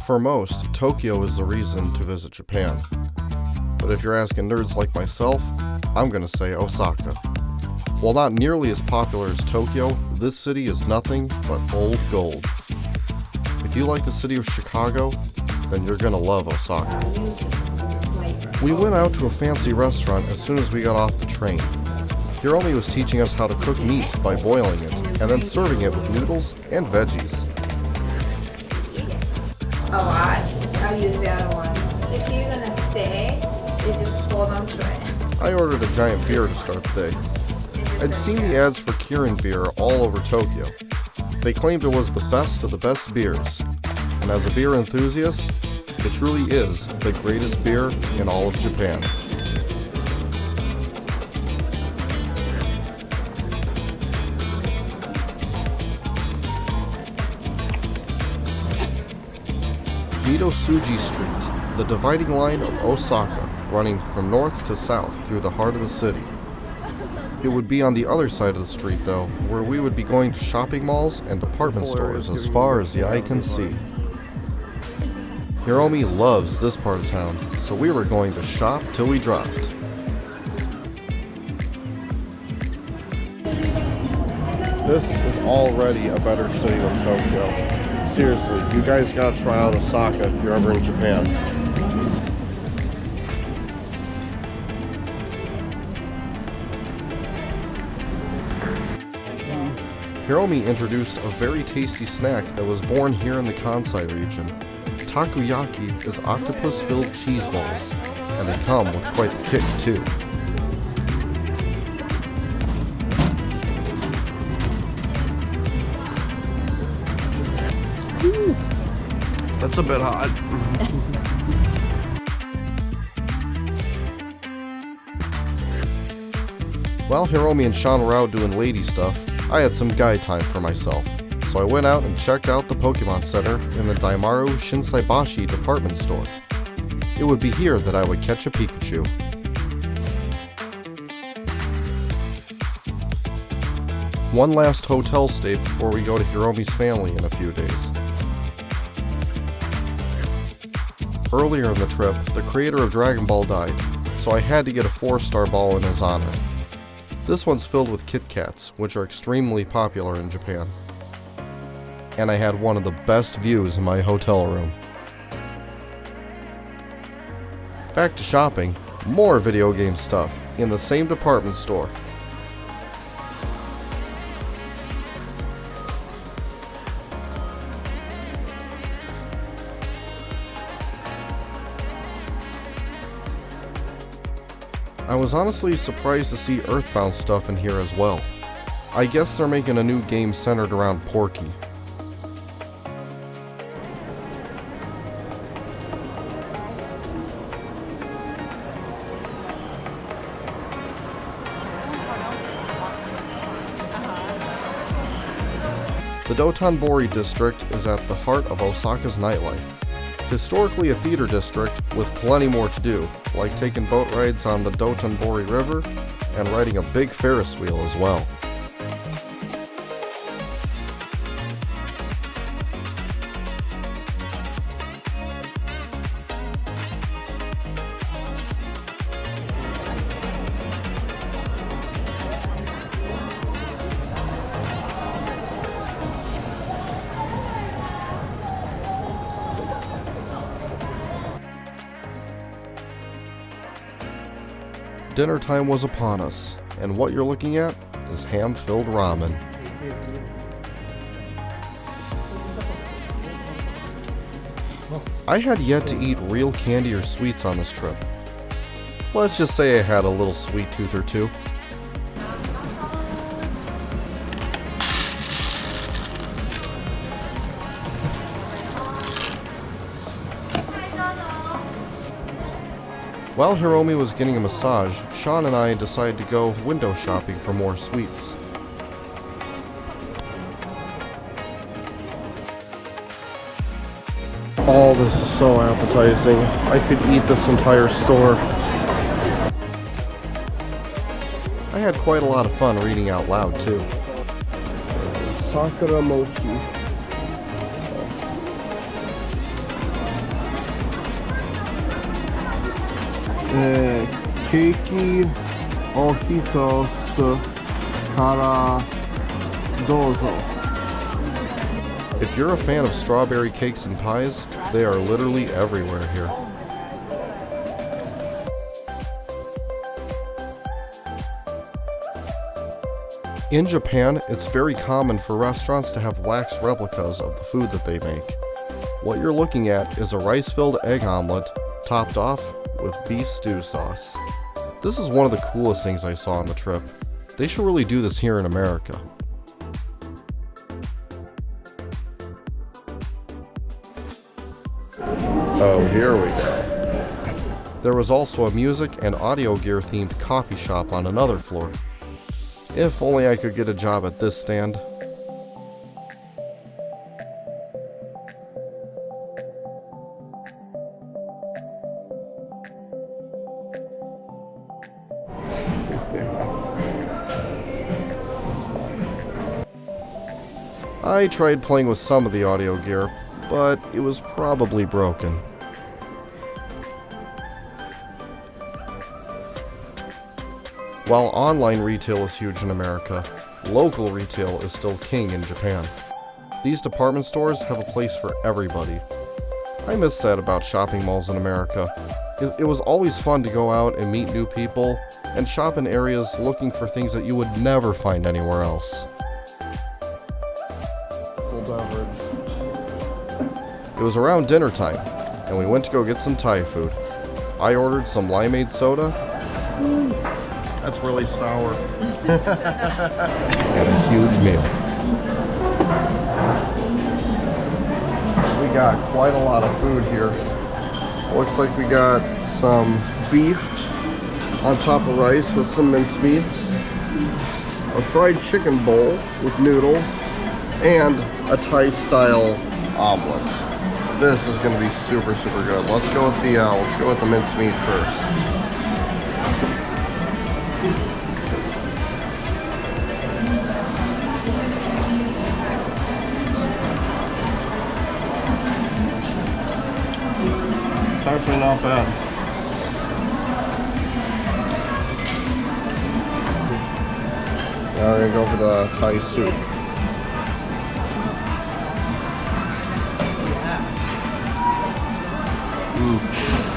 For most, Tokyo is the reason to visit Japan. But if you're asking nerds like myself, I'm gonna say Osaka. While not nearly as popular as Tokyo, this city is nothing but old gold. If you like the city of Chicago, then you're gonna love Osaka. We went out to a fancy restaurant as soon as we got off the train. Hiromi was teaching us how to cook meat by boiling it, and then serving it with noodles and veggies. A lot. I'll use the other one. If you're gonna stay, you just hold on to it. I ordered a giant beer to start the day. I'd seen the ads for Kirin beer all over Tokyo. They claimed it was the best of the best beers. And as a beer enthusiast, it truly is the greatest beer in all of Japan. Suji Street, the dividing line of Osaka, running from north to south through the heart of the city. It would be on the other side of the street, though, where we would be going to shopping malls and department stores as far as the eye can see. Hiromi loves this part of town, so we were going to shop till we dropped. This is already a better city than Tokyo. Seriously, you guys gotta try out Osaka if you're ever in Japan. Hiromi introduced a very tasty snack that was born here in the Kansai region. Takoyaki is octopus-filled cheese balls, and they come with quite the kick too. That's a bit hot. While Hiromi and Sean were out doing lady stuff, I had some guy time for myself. So I went out and checked out the Pokemon Center in the Daimaru Shinsaibashi department store. It would be here that I would catch a Pikachu. One last hotel stay before we go to Hiromi's family in a few days. Earlier in the trip, the creator of Dragon Ball died, so I had to get a 4-star ball in his honor. This one's filled with Kit Kats, which are extremely popular in Japan. And I had one of the best views in my hotel room. Back to shopping, more video game stuff in the same department store. I was honestly surprised to see Earthbound stuff in here as well. I guess they're making a new game centered around Porky. The Dotonbori district is at the heart of Osaka's nightlife. Historically a theater district with plenty more to do, like taking boat rides on the Dotonbori River and riding a big Ferris wheel as well. Dinner time was upon us, and what you're looking at is ham-filled ramen. I had yet to eat real candy or sweets on this trip. Let's just say I had a little sweet tooth or two. While Hiromi was getting a massage, Sean and I decided to go window shopping for more sweets. Oh, this is so appetizing. I could eat this entire store. I had quite a lot of fun reading out loud too. Sakura mochi. Keiki ohitos kara dozo. If you're a fan of strawberry cakes and pies, they are literally everywhere here. In Japan, it's very common for restaurants to have wax replicas of the food that they make. What you're looking at is a rice-filled egg omelet topped off with beef stew sauce. This is one of the coolest things I saw on the trip. They should really do this here in America. Oh, here we go. There was also a music and audio gear themed coffee shop on another floor. If only I could get a job at this stand. I tried playing with some of the audio gear, but it was probably broken. While online retail is huge in America, local retail is still king in Japan. These department stores have a place for everybody. I miss that about shopping malls in America. It was always fun to go out and meet new people and shop in areas looking for things that you would never find anywhere else. It was around dinner time, and we went to go get some Thai food. I ordered some limeade soda. That's really sour. And a huge meal. We got quite a lot of food here. Looks like we got some beef on top of rice with some minced meats, a fried chicken bowl with noodles, and a Thai-style omelet. This is going to be super good. Let's go with the minced meat first. It's actually not bad. Now we're going to go for the Thai soup.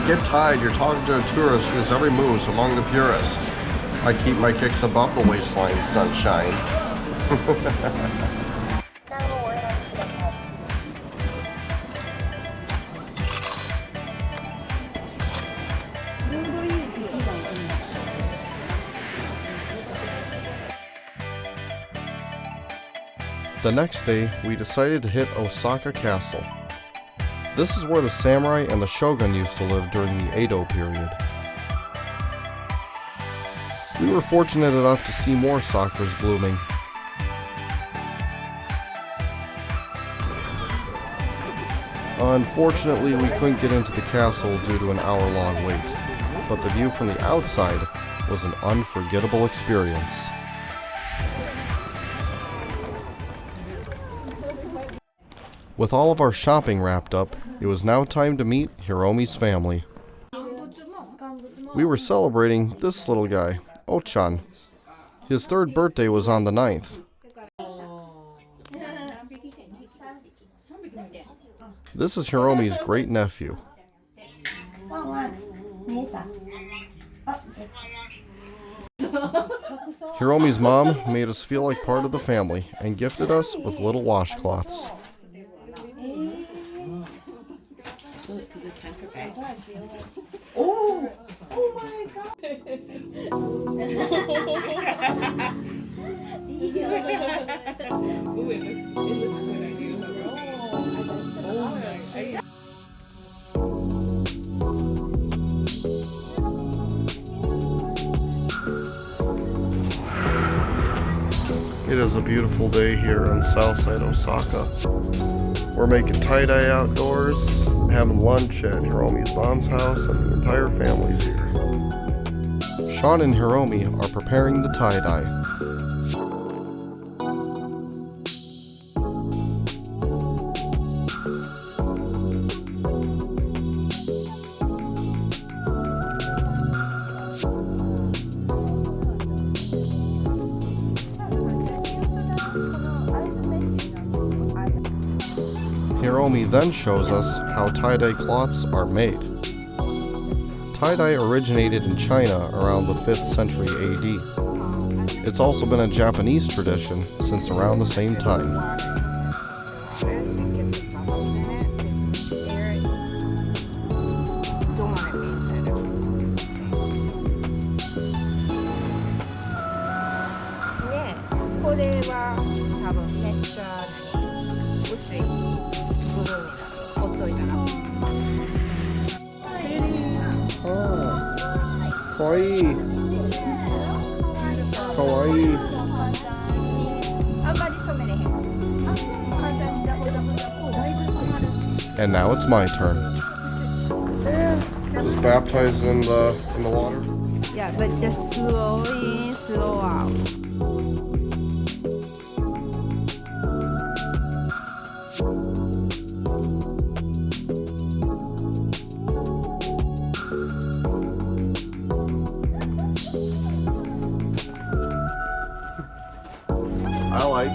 Get tied, you're talking to a tourist whose every move's among the purists. I keep my kicks above the waistline, sunshine. The next day, we decided to hit Osaka Castle. This is where the samurai and the shogun used to live during the Edo period. We were fortunate enough to see more sakuras blooming. Unfortunately, we couldn't get into the castle due to an hour-long wait, but the view from the outside was an unforgettable experience. With all of our shopping wrapped up, it was now time to meet Hiromi's family. We were celebrating this little guy, Ochan. His third birthday was on the 9th. This is Hiromi's great nephew. Hiromi's mom made us feel like part of the family and gifted us with little washcloths. Is it time for bags? Oh my god! Oh, it looks good on you. Oh my. It is a beautiful day here in Southside Osaka. We're making tie-dye outdoors, having lunch at Hiromi's mom's house, and the entire family's here. Sean and Hiromi are preparing the tie-dye. Hiromi then shows us how tie-dye cloths are made. Tie-dye originated in China around the 5th century AD. It's also been a Japanese tradition since around the same time. Kawaii. Kawaii. And now it's my turn. Just baptized in the water. Yeah, but just slow in, slow out. I like.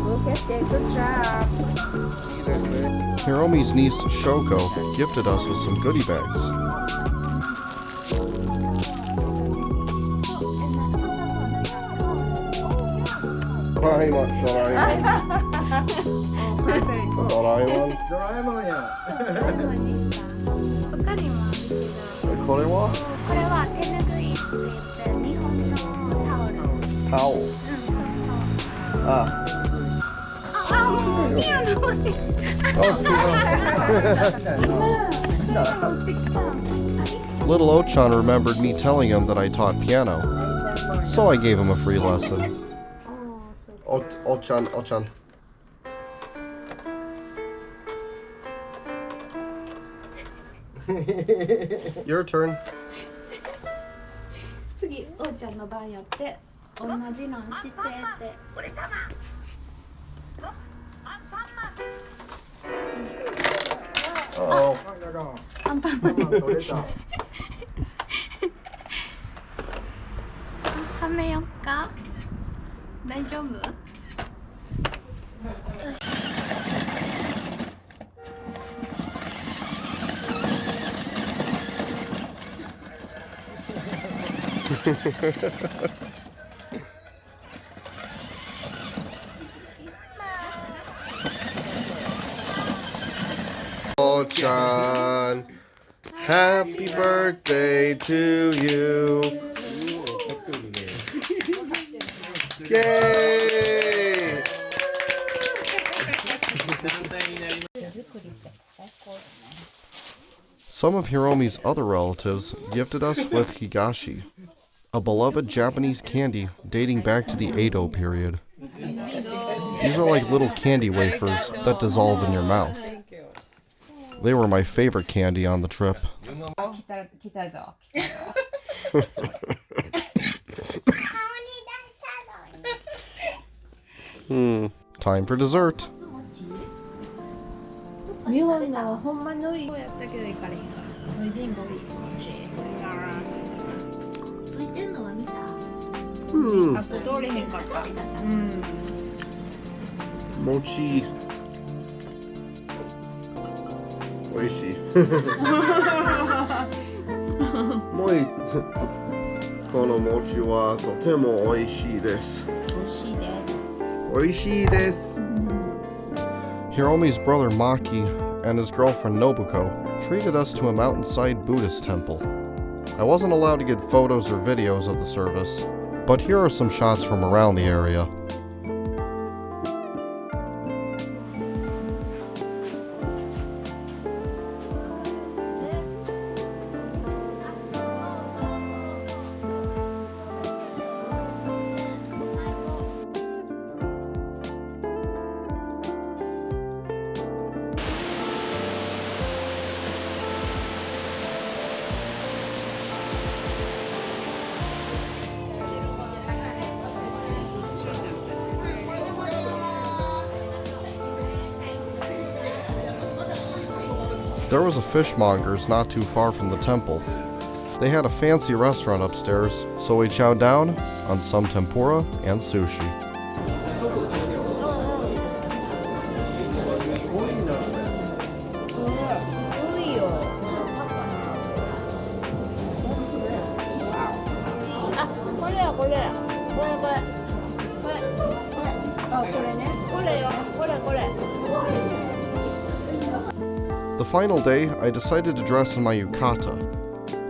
Look at that, good job. Hiromi's niece Shoko gifted us with some goodie bags. Towel. Little Ochan remembered me telling him that I taught piano, so I gave him a free lesson. Ochan. Your turn. 次、おーちゃんの番やって同じのしてって。アンパンマンはめよっか。大丈夫？Ochan, happy birthday to you. Yay! Some of Hiromi's other relatives gifted us with higashi, a beloved Japanese candy dating back to the Edo period. These are like little candy wafers that dissolve in your mouth. They were my favorite candy on the trip. Time for dessert. 日本のほんまのいいやったけど行かれへんから。それでんごいい。ついてんのは見た？あと通れへんかった。Mochi. 美味しい。この餅はとても美味しいです。美味しいです。Hiromi's brother Maki and his girlfriend Nobuko treated us to a mountainside Buddhist temple. I wasn't allowed to get photos or videos of the service, but here are some shots from around the area. There was a fishmonger's not too far from the temple. They had a fancy restaurant upstairs, so we chowed down on some tempura and sushi. 多いよ。あ、これやこれ。これこれ。これ。これ。あ、これね。これよ。これこれ。The final day, I decided to dress in my yukata.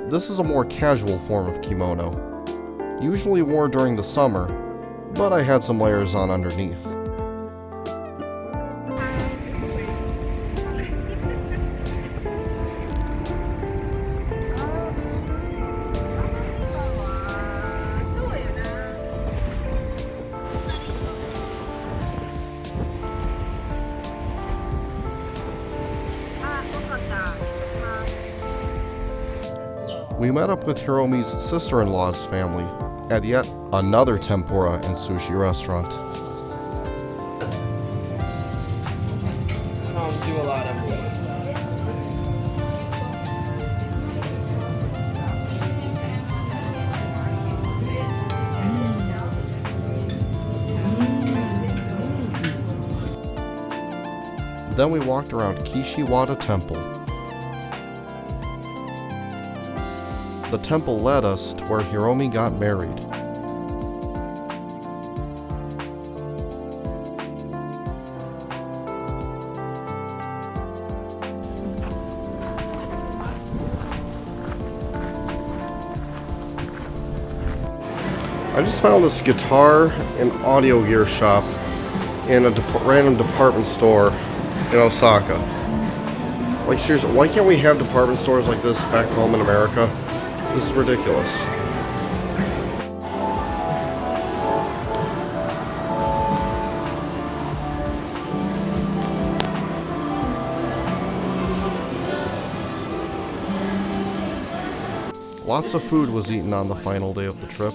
This is a more casual form of kimono, usually worn during the summer, but I had some layers on underneath. We met up with Hiromi's sister-in-law's family at yet another tempura and sushi restaurant. I don't do a lot of it. Then we walked around Kishiwada Temple. The temple led us to where Hiromi got married. I just found this guitar and audio gear shop in a random department store in Osaka. Like seriously, why can't we have department stores like this back home in America? This is ridiculous. Lots of food was eaten on the final day of the trip.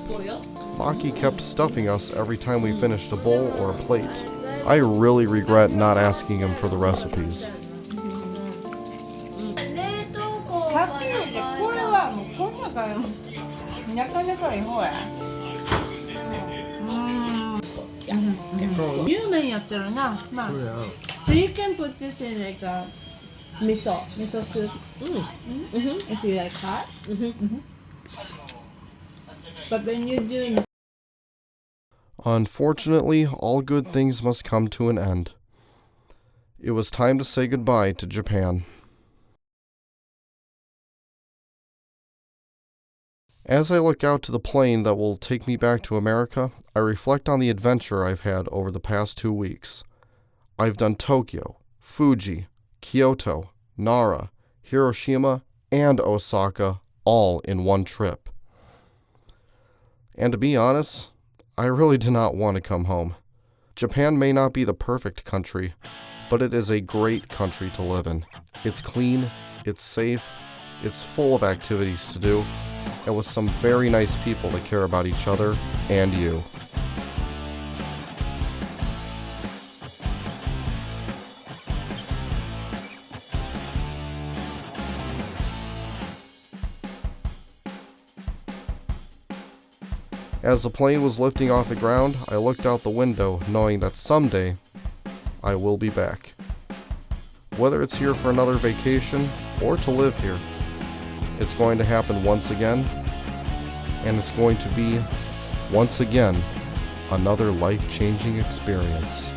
Maki kept stuffing us every time we finished a bowl or a plate. I really regret not asking him for the recipes. はっきり言ってこれはもうこんなかよ。なかなかいい方や。有名やったらな、まあ。So you can put this in like a miso soup. If you like hot. But when you're doing Unfortunately, all good things must come to an end. It was time to say goodbye to Japan. As I look out to the plane that will take me back to America, I reflect on the adventure I've had over the past 2 weeks. I've done Tokyo, Fuji, Kyoto, Nara, Hiroshima, and Osaka all in one trip. And to be honest, I really do not want to come home. Japan may not be the perfect country, but it is a great country to live in. It's clean, it's safe, it's full of activities to do, and with some very nice people that care about each other and you. As the plane was lifting off the ground, I looked out the window knowing that someday I will be back. Whether it's here for another vacation or to live here, it's going to happen once again, and it's going to be, once again, another life-changing experience.